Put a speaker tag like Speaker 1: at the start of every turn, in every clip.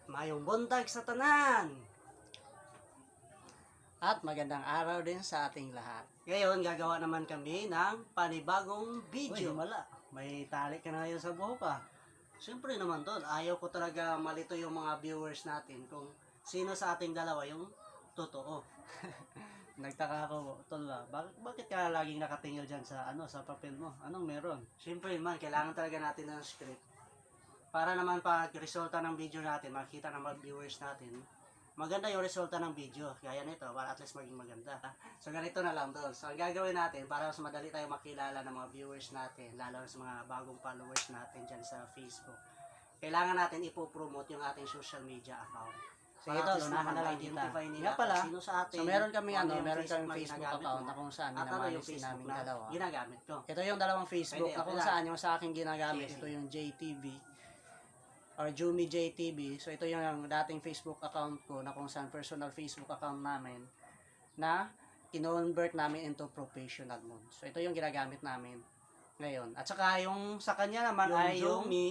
Speaker 1: Mayong buntag sa tanan.
Speaker 2: At magandang araw din sa ating lahat.
Speaker 1: Ngayon, gagawa naman kami ng panibagong video.
Speaker 2: Uy,
Speaker 1: Mala, may tali ka na ngayon sa buhok ah. Siyempre naman tol, ayaw ko talaga malito yung mga viewers natin kung sino sa ating dalawa yung totoo. Nagtaka ako, tol ba? Bakit ka laging nakatingil dyan sa sa papel mo? Anong meron? Siyempre man, kailangan talaga natin ng script. Para naman pag resulta ng video natin, makita ng mga viewers natin, maganda yung resulta ng video. Kaya nito, para at least maging maganda. So ganito na lang tol. So ang gagawin natin, para mas madali tayo makilala ng mga viewers natin, lalo sa mga bagong followers natin dyan sa Facebook, kailangan natin ipopromote yung ating social media account.
Speaker 2: Sige tol, unahan na lang kita. Nga pala,
Speaker 1: sino sa atin,
Speaker 2: so meron kami
Speaker 1: yung
Speaker 2: Facebook
Speaker 1: na
Speaker 2: account
Speaker 1: mo,
Speaker 2: na kung saan
Speaker 1: at ano yung
Speaker 2: minamanisin
Speaker 1: Facebook
Speaker 2: namin
Speaker 1: na
Speaker 2: dalawa.
Speaker 1: ginagamit ko.
Speaker 2: Ito yung dalawang Facebook
Speaker 1: Pwede,
Speaker 2: na kung
Speaker 1: okay
Speaker 2: saan yung sa akin ginagamit.
Speaker 1: Sige,
Speaker 2: Ito yung JTV or Jumi JTV. So ito yung dating Facebook account ko na kung saan personal Facebook account namin na kinonvert namin into professional mode. So ito yung ginagamit namin ngayon. At saka yung sa kanya naman
Speaker 1: Yung
Speaker 2: ay yung
Speaker 1: Jumi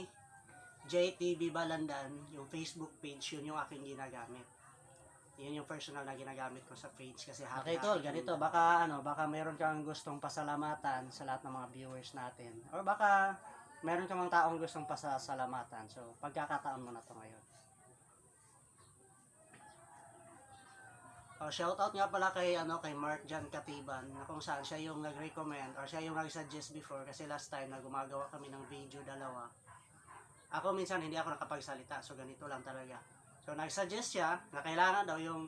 Speaker 1: JTV Balandan, yung Facebook page, yun yung aking ginagamit. Yun yung personal na ginagamit ko sa page kasi
Speaker 2: Okay tol, ganito, baka meron kang gustong pasalamatan sa lahat ng mga viewers natin. Or baka meron kang mga taong gustong pasasalamatan. So, pagkakataon mo na to ngayon.
Speaker 1: Shoutout nga pala kay kay Mark Jan Katiban, na kung saan siya yung nag-recommend or siya yung nag-suggest before kasi last time na gumagawa kami ng video dalawa. Ako minsan hindi ako nakapagsalita, so ganito lang talaga. So nag-suggest siya na kailangan daw yung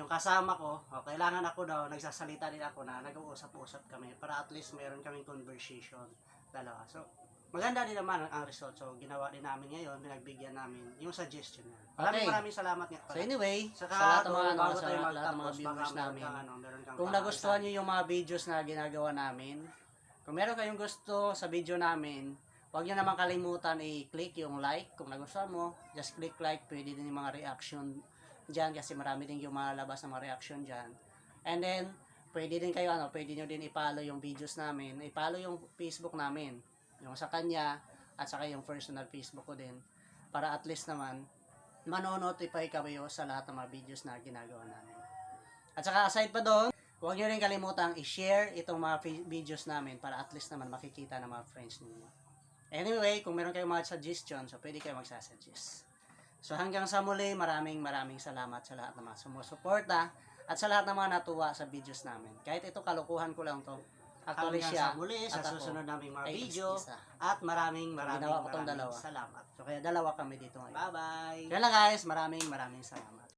Speaker 1: kasama ko, o kailangan ako daw, nagsasalita din ako na nag-uusap-usap kami para at least meron kaming conversation dalawa. So maganda din naman ang result. So ginawa din namin ngayon, pinagbigyan namin yung suggestion niya. Maraming salamat nga pala.
Speaker 2: So anyway,
Speaker 1: Saka,
Speaker 2: sa lahat ng mga,
Speaker 1: bago
Speaker 2: sa
Speaker 1: tayo
Speaker 2: lahat ng mga
Speaker 1: magtapos,
Speaker 2: viewers
Speaker 1: baka
Speaker 2: namin,
Speaker 1: meron kang
Speaker 2: kung nagustuhan nyo yung mga videos na ginagawa namin, kung meron kayong gusto sa video namin, huwag nyo naman kalimutan i-click yung like. Kung nagustuhan mo, just click like. Pwede din yung mga reaction dyan kasi marami din yung malabas na mga reaction dyan. And then, pwede din kayo, pwede nyo din i-follow yung videos namin. I-follow yung Facebook namin. Yung sa kanya, at saka yung personal Facebook ko din. Para at least naman, manonotify kayo sa lahat ng mga videos na ginagawa namin. At saka aside pa doon, huwag nyo rin kalimutang i-share itong mga videos namin para at least naman makikita ng mga friends ninyo. Anyway, kung meron kayong mga suggestions, so pwede kayo magsasuggest. So hanggang sa muli, maraming salamat sa lahat ng mga sumusuporta at sa lahat ng mga natuwa sa videos namin. Kahit ito kalukuhan ko lang to. Actually siya,
Speaker 1: sa muli, sa susunod naming mga
Speaker 2: ay
Speaker 1: video.
Speaker 2: isa.
Speaker 1: At maraming
Speaker 2: Ginawa ko tong dalawa.
Speaker 1: salamat.
Speaker 2: So kaya dalawa kami dito ngayon.
Speaker 1: Bye-bye!
Speaker 2: Kaya lang guys, maraming salamat.